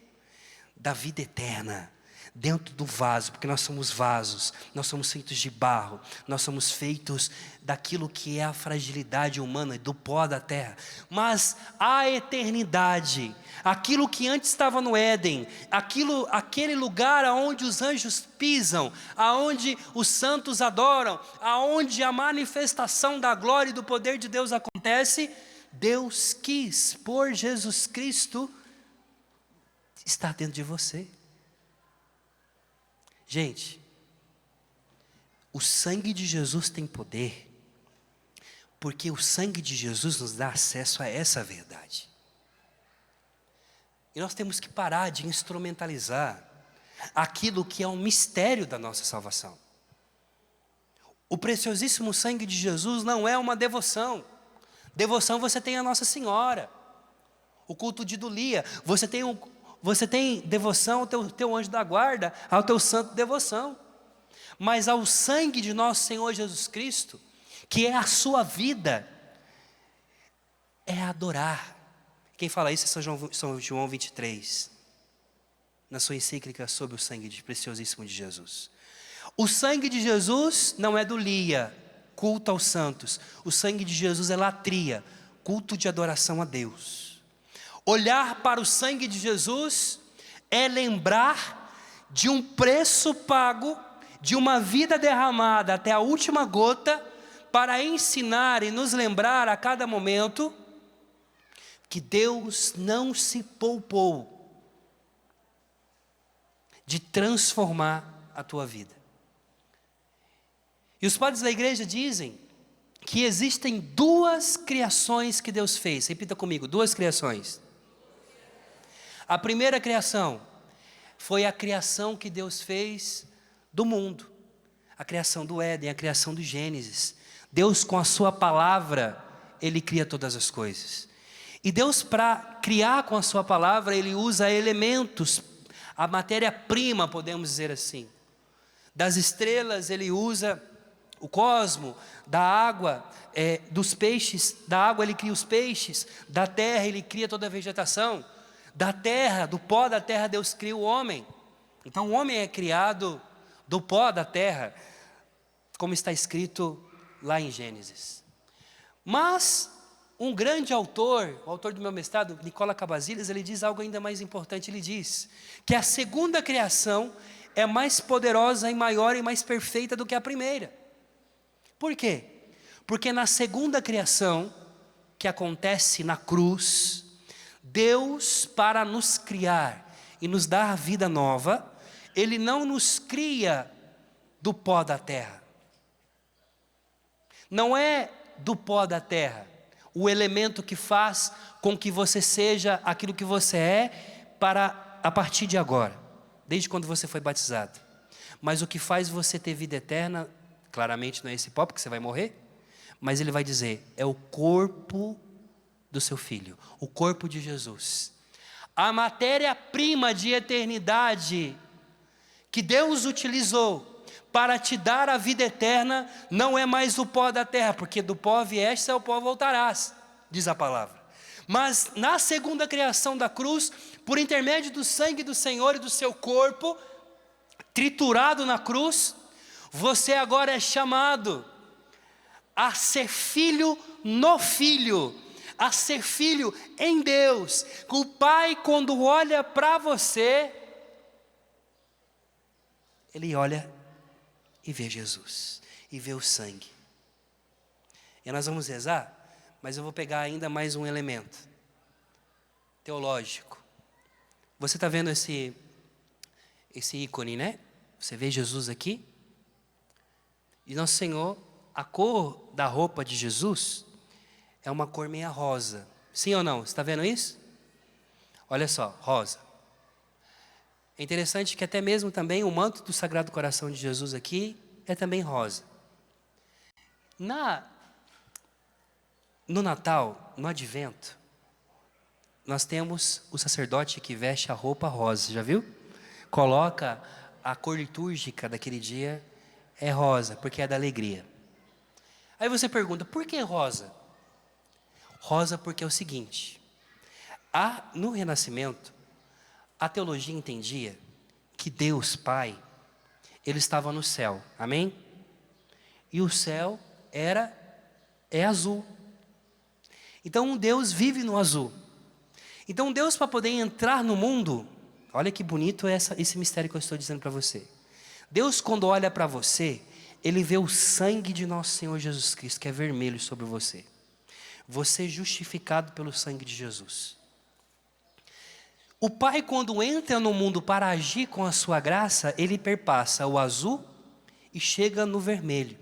da vida eterna dentro do vaso, porque nós somos vasos, nós somos feitos de barro, nós somos feitos daquilo que é a fragilidade humana, do pó da terra, mas a eternidade, aquilo que antes estava no Éden, aquele lugar aonde os anjos pisam, aonde os santos adoram, aonde a manifestação da glória e do poder de Deus acontece, Deus quis, por Jesus Cristo, estar dentro de você. Gente, o sangue de Jesus tem poder, porque o sangue de Jesus nos dá acesso a essa verdade. E nós temos que parar de instrumentalizar aquilo que é um mistério da nossa salvação. O preciosíssimo sangue de Jesus não é uma devoção. Devoção você tem a Nossa Senhora, o culto de Idolia, você tem devoção ao teu anjo da guarda, ao teu santo devoção. Mas ao sangue de nosso Senhor Jesus Cristo, que é a sua vida, é adorar. Quem fala isso é São João 23, na sua encíclica sobre o sangue preciosíssimo de Jesus. O sangue de Jesus não é dulia, culto aos santos. O sangue de Jesus é latria, culto de adoração a Deus. Olhar para o sangue de Jesus é lembrar de um preço pago, de uma vida derramada até a última gota, para ensinar e nos lembrar a cada momento que Deus não se poupou de transformar a tua vida. E os padres da igreja dizem que existem duas criações que Deus fez. Repita comigo: duas criações. A primeira criação foi a criação que Deus fez do mundo, a criação do Éden, a criação do Gênesis. Deus, com a sua palavra, Ele cria todas as coisas. E Deus, para criar com a sua palavra, Ele usa elementos, a matéria-prima, podemos dizer assim. Das estrelas, Ele usa O cosmo, da água, dos peixes, da água ele cria os peixes, da terra ele cria toda a vegetação, da terra, do pó da terra Deus cria o homem. Então o homem é criado do pó da terra, como está escrito lá em Gênesis. Mas um grande autor, o autor do meu mestrado, Nicola Cavasilhas, ele diz algo ainda mais importante. Ele diz que a segunda criação é mais poderosa e maior e mais perfeita do que a primeira. Por quê? Porque na segunda criação, que acontece na cruz, Deus, para nos criar e nos dar vida nova, Ele não nos cria do pó da terra. Não é do pó da terra o elemento que faz com que você seja aquilo que você é a partir de agora, desde quando você foi batizado. Mas o que faz você ter vida eterna, claramente não é esse pó, porque você vai morrer, mas ele vai dizer, é o corpo do seu Filho, o corpo de Jesus. A matéria-prima de eternidade que Deus utilizou para te dar a vida eterna, não é mais o pó da terra, porque do pó vieste, ao pó voltarás, diz a palavra. Mas na segunda criação da cruz, por intermédio do sangue do Senhor e do seu corpo, triturado na cruz, você agora é chamado a ser filho no Filho, a ser filho em Deus. O Pai, quando olha para você, Ele olha e vê Jesus, e vê o sangue. E nós vamos rezar, mas eu vou pegar ainda mais um elemento teológico. Você está vendo esse ícone, né? Você vê Jesus aqui? E Nosso Senhor, a cor da roupa de Jesus é uma cor meia rosa. Sim ou não? Você está vendo isso? Olha só, rosa. É interessante que até mesmo também o manto do Sagrado Coração de Jesus aqui é também rosa. No Natal, no Advento, nós temos o sacerdote que veste a roupa rosa, já viu? Coloca a cor litúrgica daquele dia, é rosa, porque é da alegria. Aí você pergunta, por que rosa? Rosa porque é o seguinte, no Renascimento, a teologia entendia que Deus Pai, Ele estava no céu, amém? E o céu é azul. Então Deus vive no azul. Então Deus, para poder entrar no mundo, olha que bonito esse mistério que eu estou dizendo para você. Deus, quando olha para você, Ele vê o sangue de nosso Senhor Jesus Cristo, que é vermelho sobre você. Você é justificado pelo sangue de Jesus. O Pai, quando entra no mundo para agir com a sua graça, Ele perpassa o azul e chega no vermelho.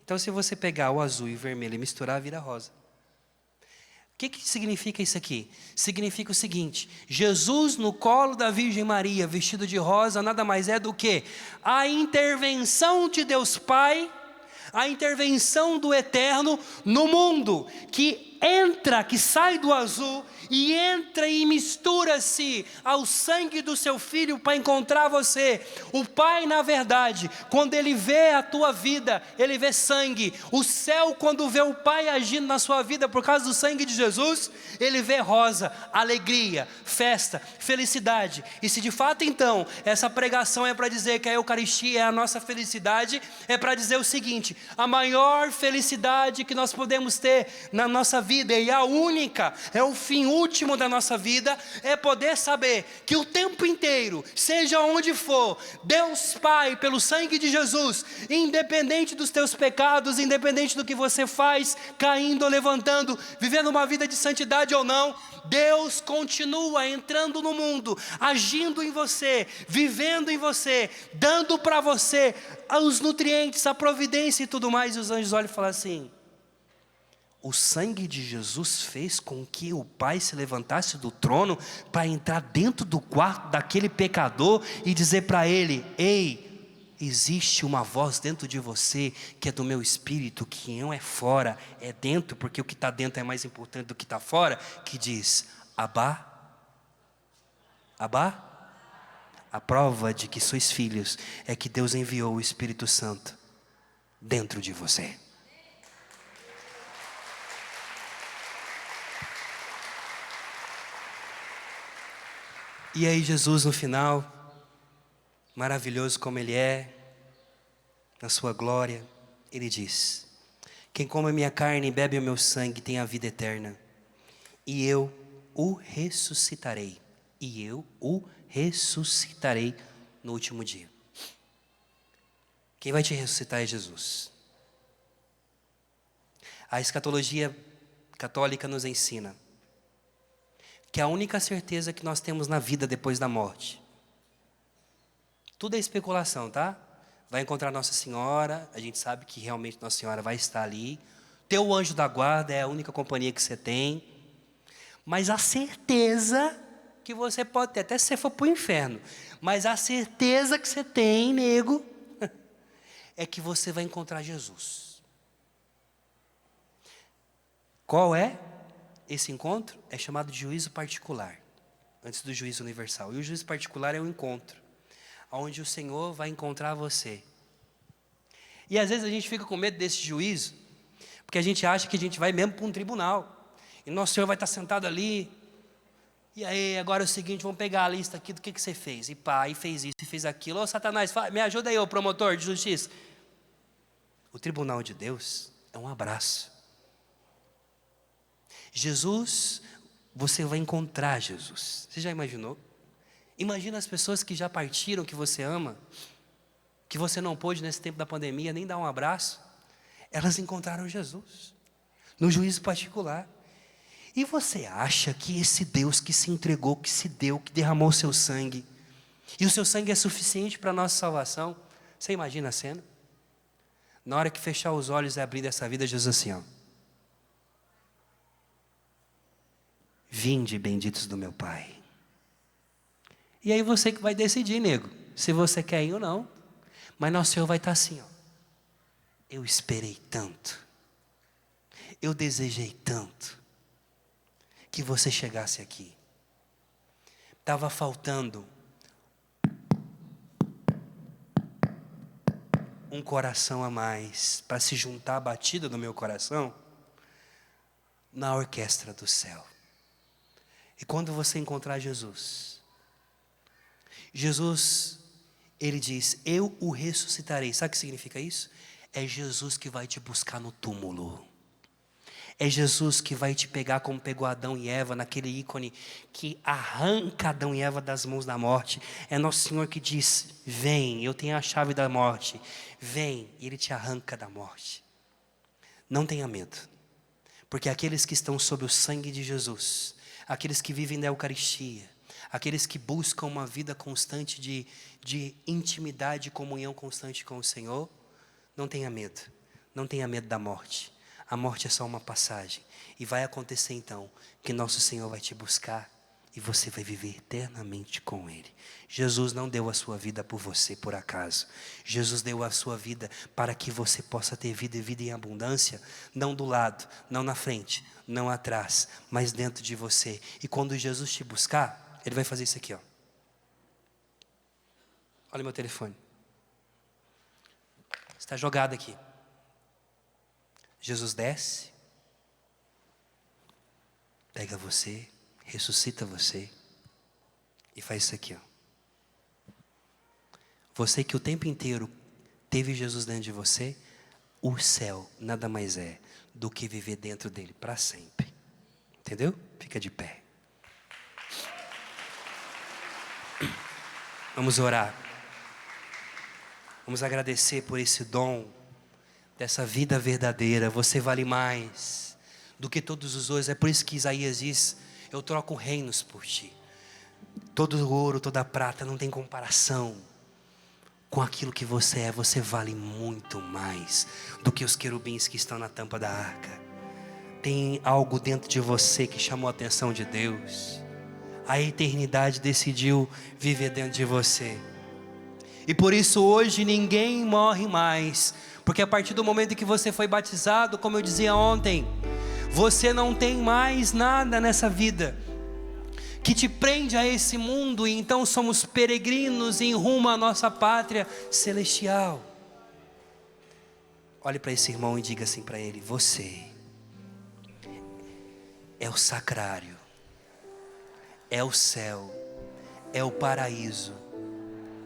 Então, se você pegar o azul e o vermelho e misturar, vira rosa. O que significa isso aqui? Significa o seguinte, Jesus no colo da Virgem Maria, vestido de rosa, nada mais é do que a intervenção de Deus Pai, a intervenção do Eterno no mundo, que sai do azul e entra e mistura-se ao sangue do seu Filho para encontrar você. O Pai, na verdade, quando Ele vê a tua vida, Ele vê sangue. O céu, quando vê o Pai agindo na sua vida por causa do sangue de Jesus, Ele vê rosa, alegria, festa, felicidade. E se de fato então essa pregação é para dizer que a Eucaristia é a nossa felicidade, é para dizer o seguinte, a maior felicidade que nós podemos ter na nossa vida, e a única, é o fim último da nossa vida, é poder saber que o tempo inteiro, seja onde for, Deus Pai, pelo sangue de Jesus, independente dos teus pecados, independente do que você faz, caindo ou levantando, vivendo uma vida de santidade ou não, Deus continua entrando no mundo, agindo em você, vivendo em você, dando para você os nutrientes, a providência e tudo mais. E os anjos olham e falam assim, o sangue de Jesus fez com que o Pai se levantasse do trono para entrar dentro do quarto daquele pecador e dizer para ele, ei, existe uma voz dentro de você que é do meu espírito, que não é fora, é dentro, porque o que está dentro é mais importante do que está fora, que diz, Abá, Abá, a prova de que sois filhos é que Deus enviou o Espírito Santo dentro de você. E aí Jesus no final, maravilhoso como Ele é, na sua glória, Ele diz: quem come a minha carne e bebe o meu sangue tem a vida eterna, e eu o ressuscitarei, no último dia. Quem vai te ressuscitar é Jesus. A escatologia católica nos ensina que a única certeza que nós temos na vida depois da morte, tudo é especulação, tá? Vai encontrar Nossa Senhora, a gente sabe que realmente Nossa Senhora vai estar ali. Teu anjo da guarda é a única companhia que você tem. Mas a certeza que você pode ter, até se você for para o inferno, mas a certeza que você tem, nego, é que você vai encontrar Jesus. Qual é esse encontro? É chamado de juízo particular, antes do juízo universal. E o juízo particular é o encontro, onde o Senhor vai encontrar você. E às vezes a gente fica com medo desse juízo, porque a gente acha que a gente vai mesmo para um tribunal, e nosso Senhor vai estar sentado ali, e aí agora é o seguinte, vamos pegar a lista aqui do que você fez, e pá, e fez isso, e fez aquilo. Ô Satanás, me ajuda aí, ô promotor de justiça. O tribunal de Deus é um abraço. Jesus, você vai encontrar Jesus. Você já imaginou? Imagina as pessoas que já partiram, que você ama, que você não pôde nesse tempo da pandemia nem dar um abraço. Elas encontraram Jesus no juízo particular. E você acha que esse Deus que se entregou, que se deu, que derramou o seu sangue, e o seu sangue é suficiente para a nossa salvação? Você imagina a cena? Na hora que fechar os olhos e abrir dessa vida, Jesus assim, ó: vinde, benditos do meu Pai. E aí você que vai decidir, nego, se você quer ir ou não. Mas nosso Senhor vai estar assim, ó: eu esperei tanto, eu desejei tanto, que você chegasse aqui. Estava faltando um coração a mais, para se juntar à batida do meu coração, na orquestra do céu. E quando você encontrar Jesus, Ele diz: eu o ressuscitarei. Sabe o que significa isso? É Jesus que vai te buscar no túmulo. É Jesus que vai te pegar como pegou Adão e Eva, naquele ícone que arranca Adão e Eva das mãos da morte. É nosso Senhor que diz: vem, eu tenho a chave da morte. Vem, e Ele te arranca da morte. Não tenha medo, porque aqueles que estão sob o sangue de Jesus, aqueles que vivem na Eucaristia, aqueles que buscam uma vida constante de intimidade e comunhão constante com o Senhor, não tenha medo. Não tenha medo da morte. A morte é só uma passagem. E vai acontecer então que nosso Senhor vai te buscar e você vai viver eternamente com Ele. Jesus não deu a sua vida por você por acaso. Jesus deu a sua vida para que você possa ter vida e vida em abundância, não do lado, não na frente, não atrás, mas dentro de você. E quando Jesus te buscar, Ele vai fazer isso aqui, ó. Olha meu telefone. Está jogado aqui. Jesus desce, pega você, ressuscita você e faz isso aqui, ó. Você que o tempo inteiro teve Jesus dentro de você, o céu nada mais é do que viver dentro dele para sempre. Entendeu? Fica de pé. Vamos orar. Vamos agradecer por esse dom dessa vida verdadeira. Você vale mais do que todos os outros. É por isso que Isaías diz: eu troco reinos por ti. Todo o ouro, toda a prata não tem comparação com aquilo que você é. Você vale muito mais do que os querubins que estão na tampa da arca. Tem algo dentro de você que chamou a atenção de Deus. A eternidade decidiu viver dentro de você. E por isso hoje ninguém morre mais, porque a partir do momento em que você foi batizado, como eu dizia ontem, você não tem mais nada nessa vida que te prende a esse mundo, e então somos peregrinos em rumo à nossa pátria celestial. Olhe para esse irmão e diga assim para ele: você é o sacrário, é o céu, é o paraíso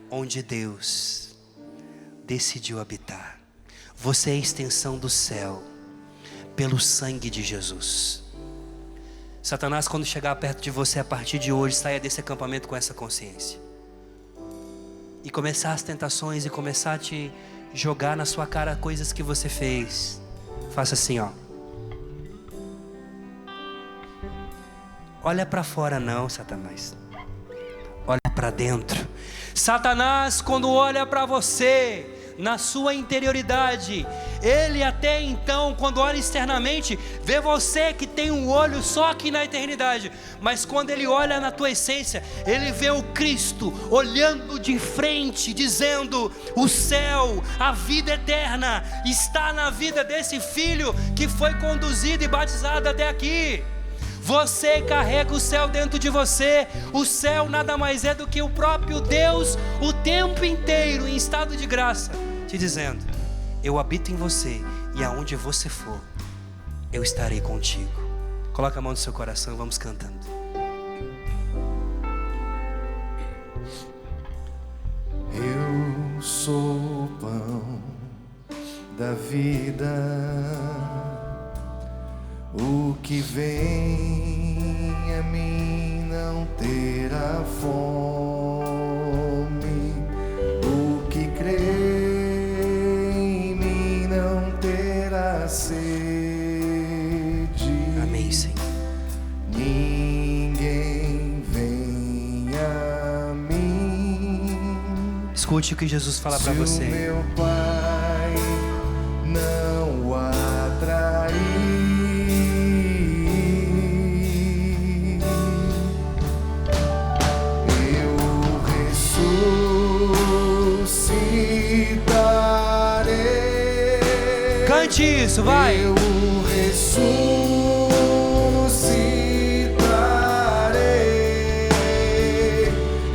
onde Deus decidiu habitar. Você é a extensão do céu pelo sangue de Jesus. Satanás, quando chegar perto de você a partir de hoje, saia desse acampamento com essa consciência. E começar as tentações e começar a te jogar na sua cara coisas que você fez. Faça assim, ó. Olha para fora não, Satanás. Olha para dentro. Satanás, quando olha para você, na sua interioridade, ele até então, quando olha externamente, vê você que tem um olho só aqui na eternidade. Mas quando ele olha na tua essência, ele vê o Cristo olhando de frente, dizendo: o céu, a vida eterna está na vida desse filho que foi conduzido e batizado até aqui. Você carrega o céu dentro de você. O céu nada mais é do que o próprio Deus, o tempo inteiro em estado de graça, te dizendo: eu habito em você, e aonde você for, eu estarei contigo. Coloca a mão no seu coração e vamos cantando. Eu sou o pão da vida, o que vem a mim não terá fome, o que crê em mim não terá sede. Amém, Senhor. Ninguém vem a mim. Escute o que Jesus fala para você. Se o meu Pai não o atrair, cante isso, vai. Eu ressuscitarei.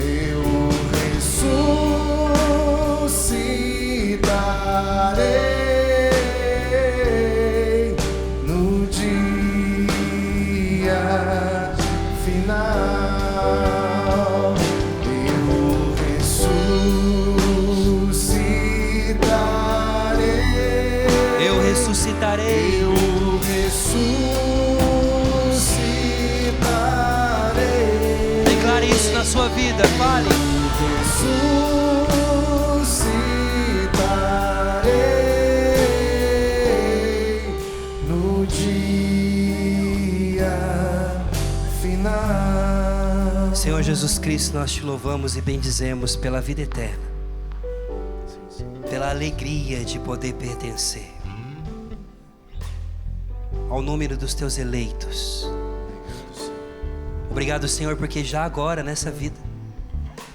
Eu ressuscitarei no dia final. Eu ressuscitarei. Eu ressuscitarei. Eu ressuscitarei. Declare isso na sua vida, fale. Ressuscitarei no dia final. Senhor Jesus Cristo, nós te louvamos e bendizemos pela vida eterna, pela alegria de poder pertencer ao número dos teus eleitos. Obrigado, Senhor, porque já agora nessa vida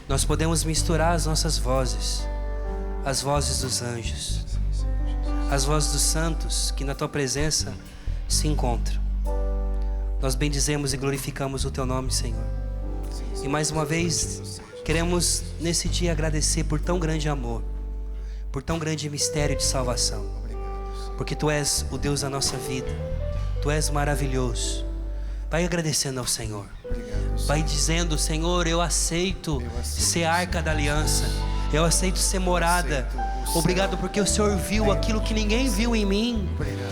nós podemos misturar as nossas vozes, as vozes dos anjos, as vozes dos santos que na tua presença se encontram. Nós bendizemos e glorificamos o teu nome, Senhor. E mais uma vez queremos nesse dia agradecer por tão grande amor, por tão grande mistério de salvação, porque tu és o Deus da nossa vida. Tu és maravilhoso. Vai agradecendo ao Senhor. Vai dizendo: Senhor, eu aceito ser arca da aliança. Eu aceito ser morada. Obrigado porque o Senhor viu aquilo que ninguém viu em mim.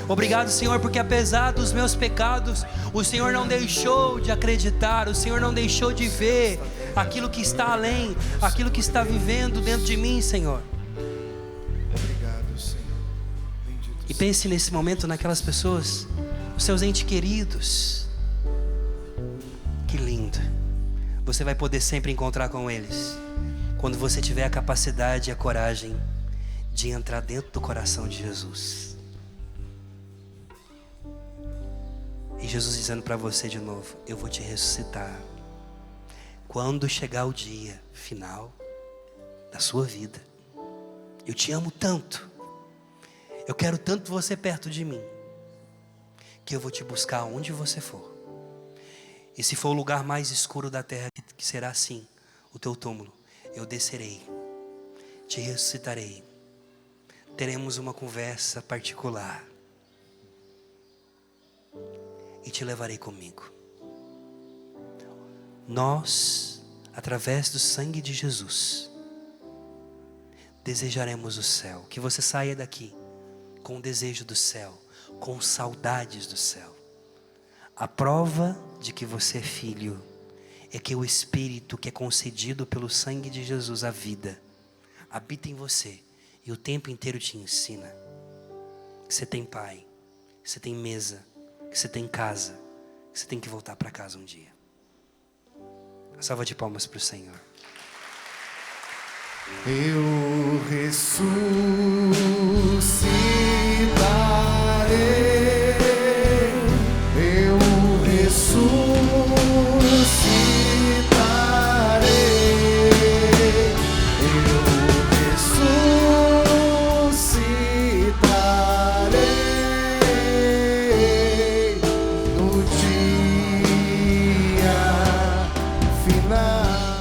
Obrigado, Senhor, porque apesar dos meus pecados, o Senhor não deixou de acreditar. O Senhor não deixou de ver aquilo que está além, aquilo que está vivendo dentro de mim, Senhor. E pense nesse momento naquelas pessoas, os seus entes queridos. Que lindo. Você vai poder sempre encontrar com eles quando você tiver a capacidade e a coragem de entrar dentro do coração de Jesus. E Jesus dizendo para você de novo: eu vou te ressuscitar quando chegar o dia final da sua vida. Eu te amo tanto, eu quero tanto você perto de mim, que eu vou te buscar onde você for. E se for o lugar mais escuro da terra, que será assim o teu túmulo, eu descerei, te ressuscitarei, teremos uma conversa particular e te levarei comigo. Nós, através do sangue de Jesus, desejaremos o céu. Que você saia daqui com o desejo do céu, com saudades do céu. A prova de que você é filho é que o Espírito que é concedido pelo sangue de Jesus, a vida, habita em você e o tempo inteiro te ensina que você tem pai, que você tem mesa, que você tem casa, que você tem que voltar para casa um dia. Uma salva de palmas para o Senhor. Eu ressuscitarei, eu ressuscitarei, eu ressuscitarei no dia final.